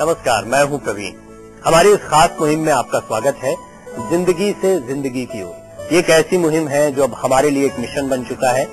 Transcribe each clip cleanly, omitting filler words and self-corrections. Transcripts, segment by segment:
नमस्कार, मैं हूं प्रवीण। हमारी इस खास मुहिम में आपका स्वागत है, जिंदगी से जिंदगी की ओर। ये एक ऐसी मुहिम है जो अब हमारे लिए एक मिशन बन चुका है।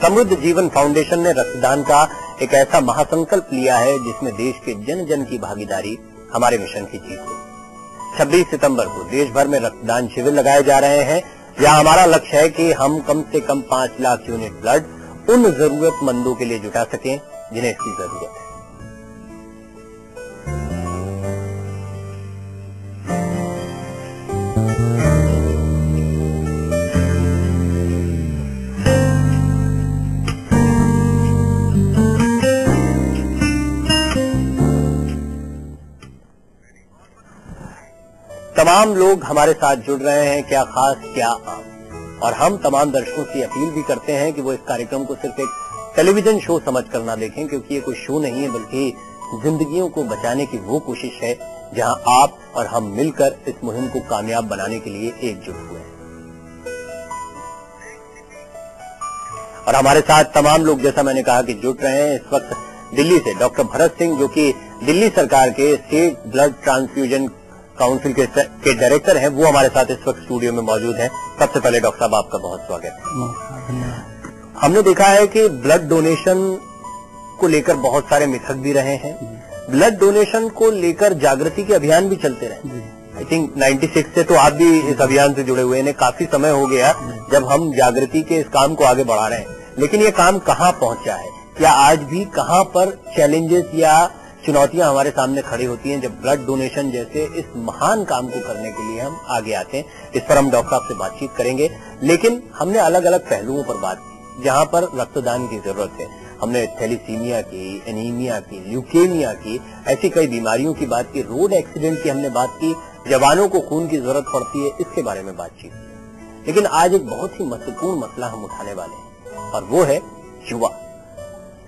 समृद्ध जीवन फाउंडेशन ने रक्तदान का एक ऐसा महासंकल्प लिया है जिसमें देश के जन जन की भागीदारी हमारे मिशन की जीत हो। 26 सितंबर को देश भर में रक्तदान शिविर लगाए जा रहे हैं, जहां हमारा लक्ष्य है कि हम कम से कम 5 लाख यूनिट ब्लड उन जरूरतमंदों के लिए जुटा सकें जिन्हें इसकी जरूरत है। तमाम लोग हमारे साथ जुड़ रहे हैं, क्या खास क्या आम। और हम तमाम दर्शकों से अपील भी करते हैं कि वो इस कार्यक्रम को सिर्फ एक टेलीविजन शो समझकर ना देखें, क्योंकि ये कोई शो नहीं है बल्कि जिंदगियों को बचाने की वो कोशिश है जहां आप और हम मिलकर इस मुहिम को कामयाब बनाने के लिए एकजुट हुए हैं। और हमारे साथ तमाम लोग, जैसा मैंने कहा, कि जुट रहे हैं। इस वक्त दिल्ली से डॉक्टर भरत सिंह, जो कि दिल्ली सरकार के स्टेट ब्लड ट्रांसफ्यूजन काउंसिल के डायरेक्टर हैं, वो हमारे साथ इस वक्त स्टूडियो में मौजूद हैं। सबसे पहले डॉक्टर साहब, आपका बहुत स्वागत है। हमने देखा है कि ब्लड डोनेशन को लेकर बहुत सारे मिथक भी रहे हैं। ब्लड डोनेशन को लेकर जागृति के अभियान भी चलते रहे। आई थिंक 96 से तो आप भी इस अभियान से जुड़े हुए हैं। काफी समय हो गया जब हम जागृति के इस काम को आगे बढ़ा रहे हैं, लेकिन ये काम कहाँ पहुंचा है? क्या आज भी कहाँ पर चैलेंजेस या चुनौतियां हमारे सामने खड़ी होती हैं जब ब्लड डोनेशन जैसे इस महान काम को करने के लिए हम आगे आते हैं? इस पर हम डॉक्टर साहब से बातचीत करेंगे, लेकिन हमने अलग अलग पहलुओं पर बात की जहां पर रक्तदान की जरूरत है। हमने थैलीसीमिया की, एनीमिया की, ल्यूकेमिया की, ऐसी कई बीमारियों की बात की, रोड एक्सीडेंट की हमने बात की, जवानों को खून की जरूरत पड़ती है, इसके बारे में बातचीत की। लेकिन आज एक बहुत ही महत्वपूर्ण मसला हम उठाने वाले हैं, और वो है युवा।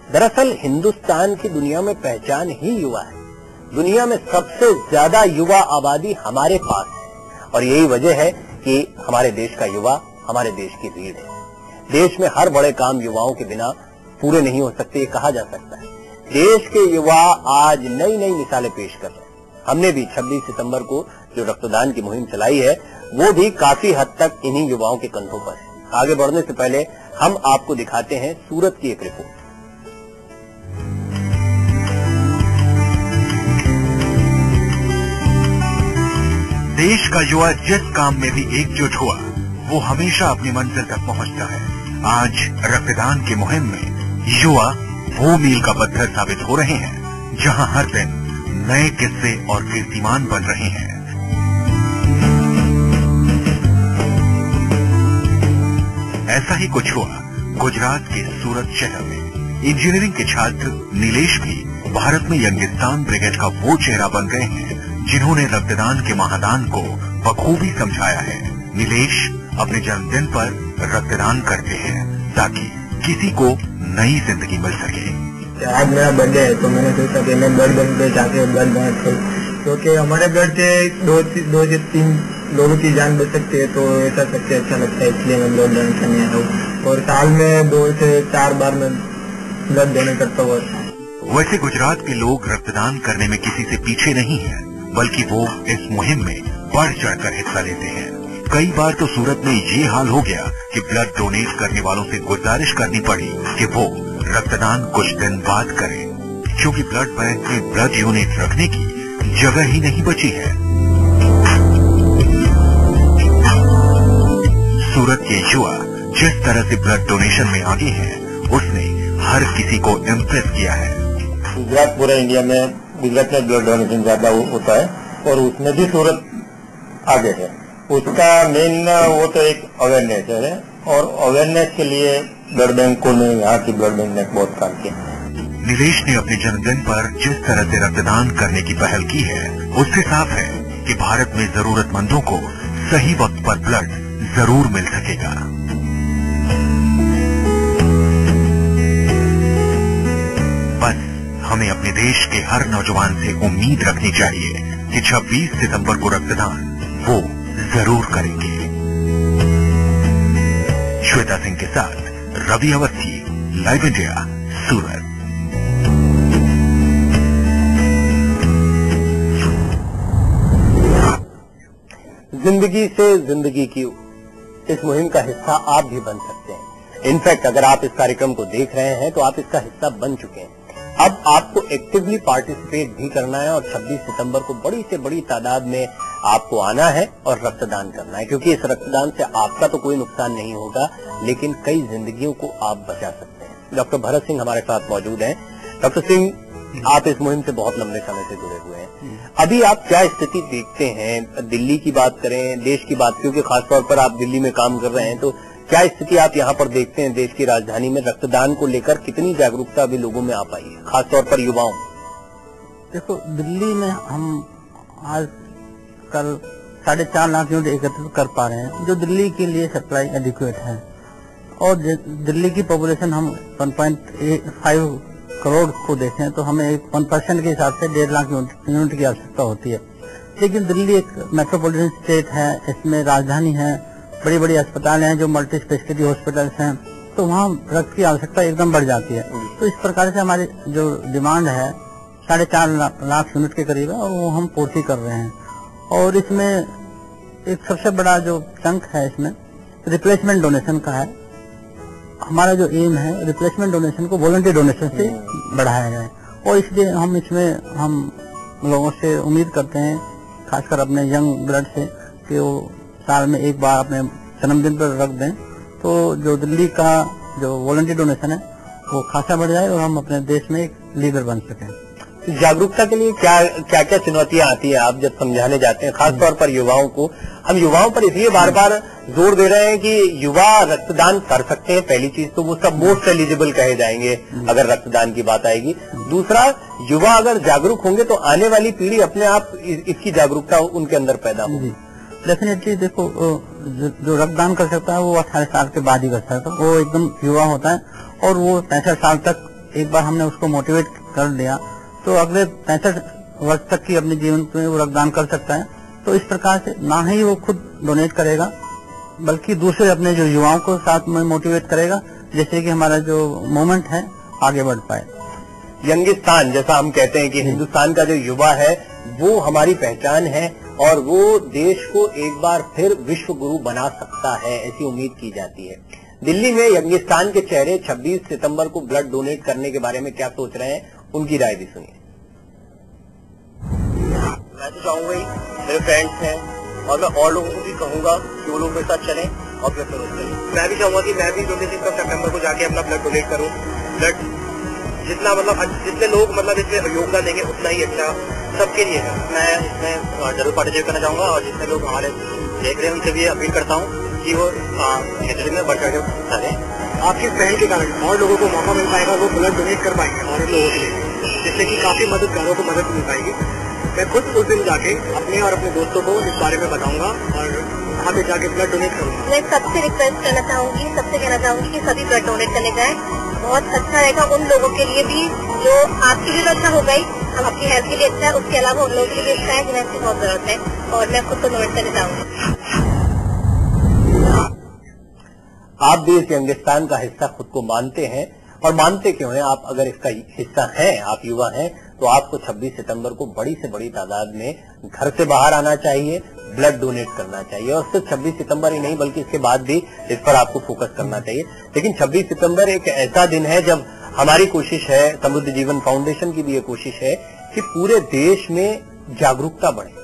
दरअसल हिंदुस्तान की दुनिया में पहचान ही युवा है। दुनिया में सबसे ज्यादा युवा आबादी हमारे पास है, और यही वजह है कि हमारे देश का युवा हमारे देश की रीढ़ है। देश में हर बड़े काम युवाओं के बिना पूरे नहीं हो सकते, ये कहा जा सकता है। देश के युवा आज नई नई मिसालें पेश कर रहे हैं। हमने भी 26 सितंबर को जो रक्तदान की मुहिम चलाई है, वो भी काफी हद तक इन्हीं युवाओं के कंधों पर है। आगे बढ़ने से पहले हम आपको दिखाते हैं सूरत की एक रिपोर्ट। देश का युवा जिस काम में भी एकजुट हुआ, वो हमेशा अपनी मंजिल तक पहुंचता है। आज रक्तदान की मुहिम में युवा वो मील का पत्थर साबित हो रहे हैं, जहां हर दिन नए किस्से और कीर्तिमान बन रहे हैं। ऐसा ही कुछ हुआ गुजरात के सूरत शहर में। इंजीनियरिंग के छात्र नीलेश भी भारत में यंगिस्तान ब्रिगेड का वो चेहरा बन गए हैं जिन्होंने रक्तदान के महादान को बखूबी समझाया है। नीलेश अपने जन्मदिन पर रक्तदान करते हैं ताकि किसी को नई जिंदगी मिल सके। आज मेरा बर्थडे है तो मैंने सोचा कि मैं ब्लड बैंक पे जाके ब्लड डोनेट करूँ, क्योंकि हमारे ब्लड से 2 से 3 लोगों की जान बच सकती है, तो ऐसा सबसे अच्छा लगता है, इसलिए मैं ब्लड डोनेट करने आया हूँ। और साल में 2 से 4 बार मैं ब्लड डोनेट करता हूँ। वैसे गुजरात के लोग रक्तदान करने में किसी से पीछे नहीं है, बल्कि वो इस मुहिम में बढ़ चढ़कर हिस्सा लेते हैं। कई बार तो सूरत में ये हाल हो गया कि ब्लड डोनेट करने वालों से गुजारिश करनी पड़ी कि वो रक्तदान कुछ दिन बाद करें, क्योंकि ब्लड बैंक में ब्लड यूनिट रखने की जगह ही नहीं बची है। सूरत के युवा जिस तरह से ब्लड डोनेशन में आगे हैं, उसने हर किसी को इम्प्रेस किया है। गुजरात पूरे इंडिया में गुजरात में ब्लड डोनेशन ज्यादा होता है, और उसमें भी सूरत आगे है। उसका मेन वो तो एक अवेयरनेस है, और अवेयरनेस के लिए ब्लड बैंकों ने, यहाँ की ब्लड बैंक ने बहुत काम किया। नीलेश ने अपने जन्मदिन पर जिस तरह से रक्तदान करने की पहल की है, उससे साफ है कि भारत में जरूरतमंदों को सही वक्त पर ब्लड जरूर मिल सकेगा। बस हमें अपने देश के हर नौजवान से उम्मीद रखनी चाहिए कि 26 सितंबर को रक्तदान वो जरूर करेंगे। श्वेता सिंह के साथ रवि अवस्थी, लाइव इंडिया, सूरत। जिंदगी से जिंदगी की इस मुहिम का हिस्सा आप भी बन सकते हैं। इनफैक्ट अगर आप इस कार्यक्रम को देख रहे हैं तो आप इसका हिस्सा बन चुके हैं। अब आपको एक्टिवली पार्टिसिपेट भी करना है और 26 सितंबर को बड़ी से बड़ी तादाद में आपको आना है और रक्तदान करना है, क्योंकि इस रक्तदान से आपका तो कोई नुकसान नहीं होगा, लेकिन कई जिंदगियों को आप बचा सकते हैं। डॉक्टर भरत सिंह हमारे साथ मौजूद हैं। डॉक्टर सिंह, आप इस मुहिम से बहुत लंबे समय से जुड़े हुए हैं। अभी आप क्या स्थिति देखते हैं, दिल्ली की बात करें, देश की बात, क्योंकि खासतौर पर आप दिल्ली में काम कर रहे हैं, तो क्या स्थिति आप यहाँ पर देखते हैं देश की राजधानी में रक्तदान को लेकर? कितनी जागरूकता अभी लोगों में आ पाई है, खासतौर पर युवाओं? देखो, दिल्ली में हम आज कल 4.5 लाख यूनिट एकत्रित कर पा रहे हैं, जो दिल्ली के लिए सप्लाई एडिक्वेट है। और दिल्ली की पॉपुलेशन हम 1.5 करोड़ को देखें तो हमें 1% के हिसाब से 1.5 लाख यूनिट की आवश्यकता होती है। लेकिन दिल्ली एक मेट्रोपॉलिटन स्टेट है, इसमें राजधानी है, बड़ी बड़ी अस्पताल हैं जो मल्टी स्पेशलिटी हॉस्पिटल्स हैं, तो वहाँ रक्त की आवश्यकता एकदम बढ़ जाती है। तो इस प्रकार से हमारी जो डिमांड है 4.5 लाख यूनिट के करीब है और वो हम पूर्ति कर रहे हैं। और इसमें एक सबसे बड़ा जो चंक है इसमें रिप्लेसमेंट डोनेशन का है। हमारा जो एम है रिप्लेसमेंट डोनेशन को वॉलंटरी डोनेशन से बढ़ाया जाए, और इसलिए हम इसमें हम लोगों से उम्मीद करते हैं, खासकर अपने यंग ब्लड से, कि वो साल में एक बार अपने जन्मदिन पर रख दें, तो जो दिल्ली का जो वॉलंटरी डोनेशन है वो खासा बढ़ जाए और हम अपने देश में एक लीडर बन सकें। जागरूकता के लिए क्या क्या चुनौतियां आती है आप जब समझाने जाते हैं, खासतौर पर युवाओं को? हम युवाओं पर इसलिए बार बार जोर दे रहे हैं कि युवा रक्तदान कर सकते हैं। पहली चीज तो वो सब मोस्ट एलिजिबल कहे जाएंगे अगर रक्तदान की बात आएगी। दूसरा, युवा अगर जागरूक होंगे तो आने वाली पीढ़ी अपने आप इसकी जागरूकता उनके अंदर पैदा होगी। डेफिनेटली देखो, जो रक्तदान कर सकता है वो 18 साल के बाद ही कर सकता है, वो एकदम युवा होता है, और वो 65 साल तक एक बार हमने उसको मोटिवेट कर दिया तो अगले 65 वर्ष तक की अपने जीवन में वो रक्तदान कर सकता है। तो इस प्रकार से ना ही वो खुद डोनेट करेगा, बल्कि दूसरे अपने जो युवाओं को साथ में मोटिवेट करेगा, जिससे कि हमारा जो मूवमेंट है आगे बढ़ पाए। यंगिस्तान, जैसा हम कहते हैं कि हिंदुस्तान का जो युवा है वो हमारी पहचान है और वो देश को एक बार फिर विश्व गुरु बना सकता है, ऐसी उम्मीद की जाती है। दिल्ली में यंगिस्तान के चेहरे 26 सितंबर को ब्लड डोनेट करने के बारे में क्या सोच रहे हैं, उनकी राय भी सुनिए। मैं तो चाहूंगा ही, मेरे फ्रेंड्स हैं और मैं और लोगों को भी कहूंगा कि वो लोग मेरे साथ चलें और ब्लड डोनेट करें। मैं भी चाहूंगा कि मैं भी 26 सितंबर को जाके अपना ब्लड डोनेट करूं। ब्लड जितना जितने लोग इसमें योगदान देंगे उतना ही अच्छा सबके लिए है। मैं इसमें जरूर पार्टिसिपेट करना चाहूंगा और जितने लोग हमारे देख रहे हैं उनसे भी अपील करता हूँ कि वो क्षेत्र में बढ़ चढ़ के हिस्सा लें। आपकी पहल के कारण और लोगों को मौका मिल पाएगा, वो ब्लड डोनेट कर पाएंगे और लोगों के लिए, जिससे कि काफी मददगारों को मदद मिल पाएगी। मैं खुद उस दिन जाके अपने और अपने दोस्तों को इस बारे में बताऊंगा और वहाँ पे जाके ब्लड डोनेट करूंगा। मैं सबसे रिक्वेस्ट करना चाहूंगी, सबसे कहना चाहूंगी कि सभी ब्लड डोनेट करने जाएं। बहुत अच्छा रहेगा उन लोगों के लिए भी, जो आपके लिए अच्छा होगा ही, हम आपकी हेल्थ के लिए अच्छा है, उसके अलावा उन लोगों के लिए अच्छा है जिन्हें इसकी बहुत जरूरत है, और मैं खुद को डोनेट करने चाहूंगी। आप भी इस यंगिस्तान का हिस्सा खुद को मानते हैं, और मानते क्यों हैं? आप अगर इसका हिस्सा हैं, आप युवा हैं, तो आपको 26 सितंबर को बड़ी से बड़ी तादाद में घर से बाहर आना चाहिए, ब्लड डोनेट करना चाहिए, और सिर्फ 26 सितंबर ही नहीं बल्कि इसके बाद भी इस पर आपको फोकस करना चाहिए। लेकिन 26 सितंबर एक ऐसा दिन है जब हमारी कोशिश है, समृद्ध जीवन फाउंडेशन की भी ये कोशिश है कि पूरे देश में जागरूकता बढ़े।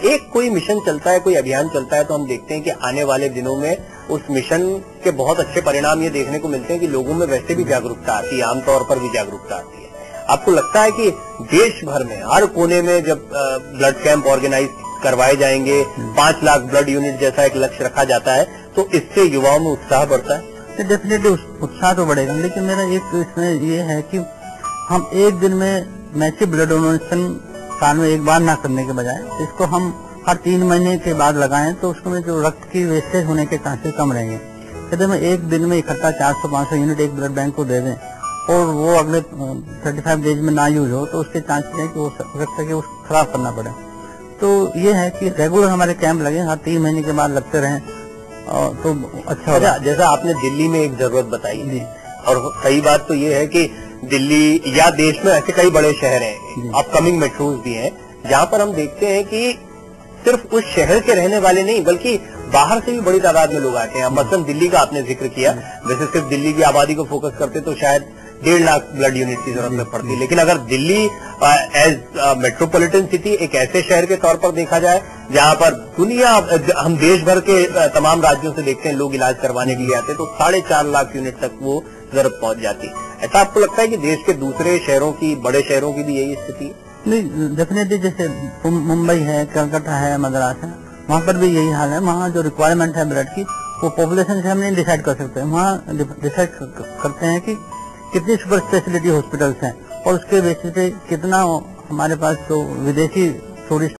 एक कोई मिशन चलता है, कोई अभियान चलता है, तो हम देखते हैं कि आने वाले दिनों में उस मिशन के बहुत अच्छे परिणाम ये देखने को मिलते हैं कि लोगों में वैसे भी जागरूकता आती है, आमतौर पर भी जागरूकता आती है। आपको लगता है कि देश भर में हर कोने में जब ब्लड कैंप ऑर्गेनाइज करवाए जाएंगे, 5 लाख ब्लड यूनिट जैसा एक लक्ष्य रखा जाता है, तो इससे युवाओं में उत्साह बढ़ता है? डेफिनेटली उत्साह तो बढ़ेगा, लेकिन मेरा एक इसमें ये है कि हम एक दिन में मैसिव ब्लड डोनेशन साल में एक बार ना करने के बजाय इसको हम हर 3 महीने के बाद लगाएं, तो उसमें जो रक्त की वेस्टेज होने के चांसेस कम रहेंगे। यदि हम एक दिन में इकट्ठा 400-500 यूनिट एक ब्लड बैंक को दे दें और वो अगले 35 डेज में ना यूज हो, तो उसके चांसेस है कि वो रक्त के खराब करना पड़े। तो ये है कि रेगुलर हमारे कैंप लगे, हर 3 महीने के बाद लगते रहें, तो अच्छा होगा। जैसा आपने दिल्ली में एक जरूरत बताई, और सही बात तो ये है कि दिल्ली या देश में ऐसे कई बड़े शहर हैं, अपकमिंग मेट्रोज भी हैं, जहाँ पर हम देखते हैं कि सिर्फ उस शहर के रहने वाले नहीं बल्कि बाहर से भी बड़ी तादाद में लोग आते हैं। मसलन दिल्ली का आपने जिक्र किया, वैसे सिर्फ दिल्ली की आबादी को फोकस करते तो शायद 1.5 लाख ब्लड यूनिट की जरूरत में पड़ती, लेकिन अगर दिल्ली एज मेट्रोपॉलिटन सिटी एक ऐसे शहर के तौर पर देखा जाए जहां पर दुनिया, हम देश भर के तमाम राज्यों से देखते हैं लोग इलाज करवाने के लिए आते हैं, तो 4.5 लाख यूनिट तक वो जरूरत पहुंच जाती। ऐसा आपको लगता है कि देश के दूसरे शहरों की, बड़े शहरों की भी यही स्थिति है? नहीं, डेफिनेटली जैसे मुंबई है, कलकत्ता है, मद्रास है, वहाँ पर भी यही हाल है। वहाँ जो रिक्वायरमेंट है ब्लड की वो पॉपुलेशन से हम नहीं डिसाइड कर सकते। वहाँ डिसाइड करते हैं कि कितनी सुपर स्पेशलिटी हॉस्पिटल्स हैं और उसके बेसिस पे कितना हमारे पास जो विदेशी टूरिस्ट